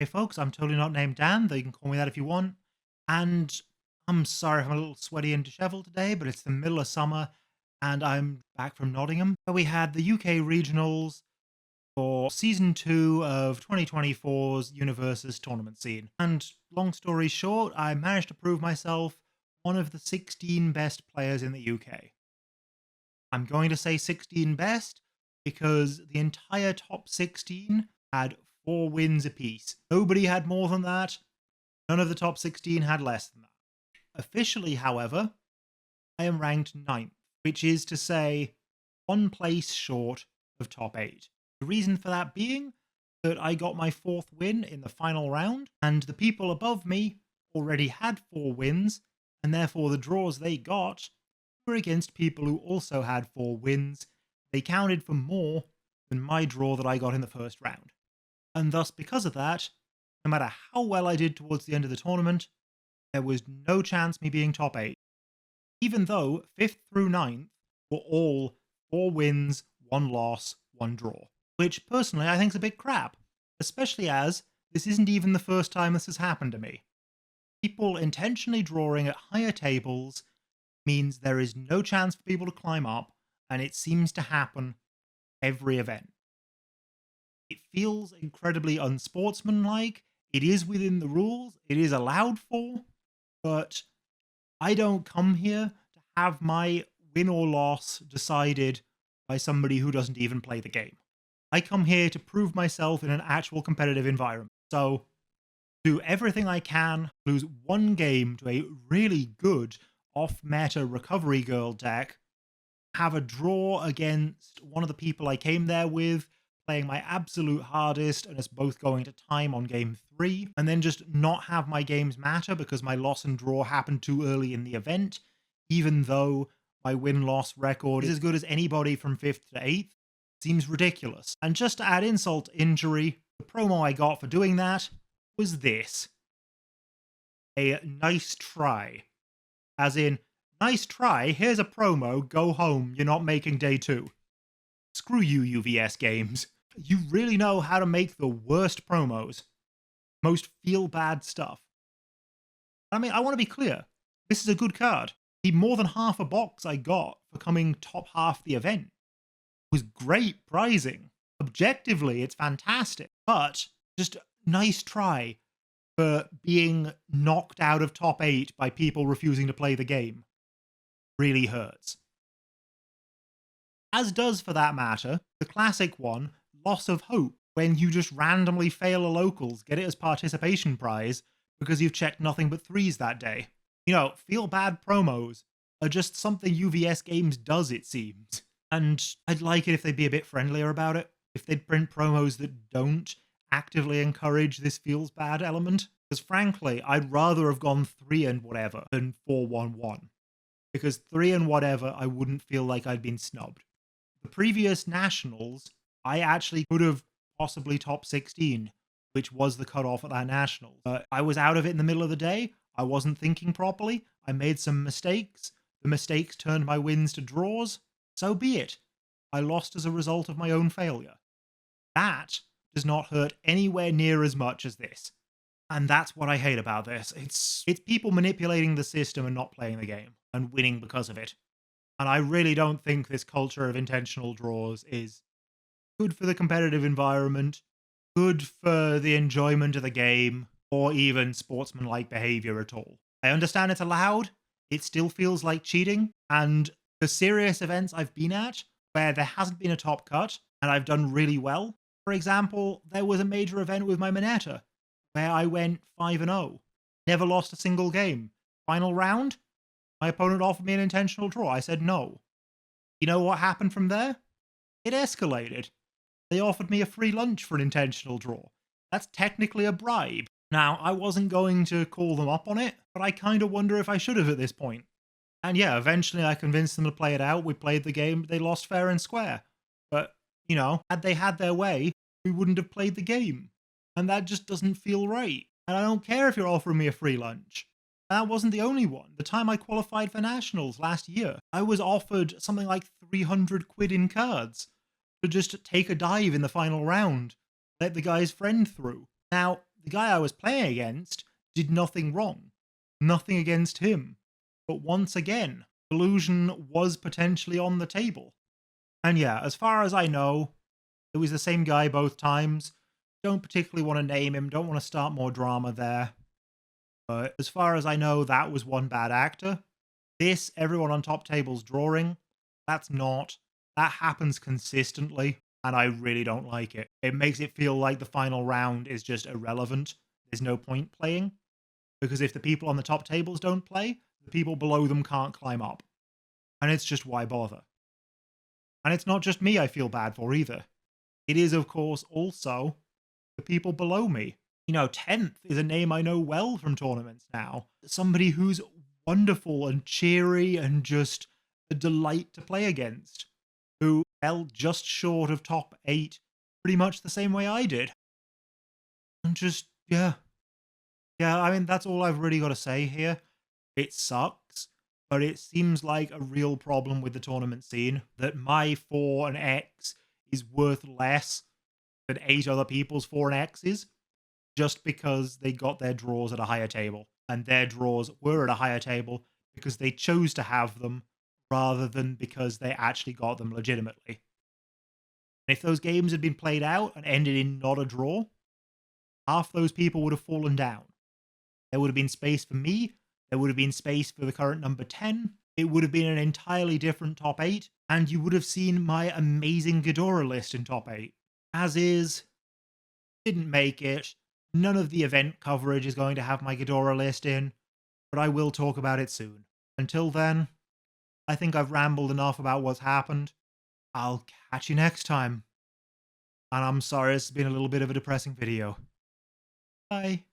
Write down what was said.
Hey folks, I'm totally not named Dan, though you can call me that if you want. And I'm sorry if I'm a little sweaty and disheveled today, but it's the middle of summer and I'm back from Nottingham. We had the UK regionals for season 2 of 2024's UniVersus tournament scene. And long story short, I managed to prove myself one of the 16 best players in the UK. I'm going to say 16 best because the entire top 16 had 4 wins apiece. Nobody had more than that. None of the top 16 had less than that. Officially, however, I am ranked 9th, which is to say 1 place short of top 8. The reason for that being that I got my 4th win in the final round, and the people above me already had 4 wins, and therefore the draws they got were against people who also had 4 wins. They counted for more than my draw that I got in the first round. And thus, because of that, no matter how well I did towards the end of the tournament, there was no chance me being top 8. Even though 5th through 9th were all 4 wins, 1 loss, 1 draw. Which, personally, I think is a bit crap. Especially as this isn't even the first time this has happened to me. People intentionally drawing at higher tables means there is no chance for people to climb up, and it seems to happen every event. It feels incredibly unsportsmanlike. It is within the rules. It is allowed for, but I don't come here to have my win or loss decided by somebody who doesn't even play the game. I come here to prove myself in an actual competitive environment. So, do everything I can, lose 1 game to a really good off-meta recovery girl deck, have a draw against one of the people I came there with, playing my absolute hardest and us both going to time on game 3, and then just not have my games matter because my loss and draw happened too early in the event, even though my win-loss record is as good as anybody from 5th to 8th, seems ridiculous. And just to add insult to injury, the promo I got for doing that was this. A nice try. As in, nice try, here's a promo, go home, you're not making day 2. Screw you, UVS games. You really know how to make the worst promos. Most feel-bad stuff. I mean, I want to be clear. This is a good card. The more than half a box I got for coming top half the event was great pricing. Objectively, it's fantastic. But just nice try for being knocked out of top 8 by people refusing to play the game. Really hurts. As does, for that matter, the classic one, loss of hope, when you just randomly fail a locals, get it as participation prize because you've checked nothing but 3s that day. You know, feel bad promos are just something UVS Games does, it seems. And I'd like it if they'd be a bit friendlier about it. If they'd print promos that don't actively encourage this feels bad element. Because frankly, I'd rather have gone 3 and whatever than 4-1-1. Because 3 and whatever, I wouldn't feel like I'd been snubbed. The previous nationals, I actually could have possibly top 16, which was the cutoff at that nationals. But I was out of it in the middle of the day. I wasn't thinking properly. I made some mistakes. The mistakes turned my wins to draws. So be it. I lost as a result of my own failure. That does not hurt anywhere near as much as this. And that's what I hate about this. It's people manipulating the system and not playing the game, and winning because of it. And I really don't think this culture of intentional draws is good for the competitive environment, good for the enjoyment of the game, or even sportsmanlike behavior at all. I understand it's allowed, it still feels like cheating, and the serious events I've been at, where there hasn't been a top cut, and I've done really well. For example, there was a major event with my Moneta, where I went 5-0, never lost a single game. Final round, my opponent offered me an intentional draw. I said no. You know what happened from there? It escalated. They offered me a free lunch for an intentional draw. That's technically a bribe. Now, I wasn't going to call them up on it, but I kind of wonder if I should have at this point. And yeah, eventually I convinced them to play it out. We played the game. They lost fair and square. But, you know, had they had their way, we wouldn't have played the game. And that just doesn't feel right. And I don't care if you're offering me a free lunch. That wasn't the only one. The time I qualified for nationals last year, I was offered something like 300 quid in cards to just take a dive in the final round, let the guy's friend through. Now, the guy I was playing against did nothing wrong. Nothing against him. But once again, collusion was potentially on the table. And yeah, as far as I know, it was the same guy both times. Don't particularly want to name him, don't want to start more drama there. But as far as I know, that was one bad actor. This, everyone on top table's drawing, that's not. That happens consistently, and I really don't like it. It makes it feel like the final round is just irrelevant. There's no point playing. Because if the people on the top tables don't play, the people below them can't climb up. And it's just why bother? And it's not just me I feel bad for either. It is, of course, also the people below me. 10th is a name I know well from tournaments now. Somebody who's wonderful and cheery and just a delight to play against, who fell just short of top 8 pretty much the same way I did. And just, yeah. Yeah, I mean, that's all I've really got to say here. It sucks, but it seems like a real problem with the tournament scene that my 4 and X is worth less than 8 other people's 4 and X's just because they got their draws at a higher table. And their draws were at a higher table because they chose to have them rather than because they actually got them legitimately. And if those games had been played out and ended in not a draw, half those people would have fallen down. There would have been space for me, there would have been space for the current number 10, it would have been an entirely different top 8, and you would have seen my amazing Ghidorah list in top 8. As is, didn't make it. None of the event coverage is going to have my Ghidorah list in, but I will talk about it soon. Until then, I think I've rambled enough about what's happened. I'll catch you next time. And I'm sorry it's been a little bit of a depressing video. Bye.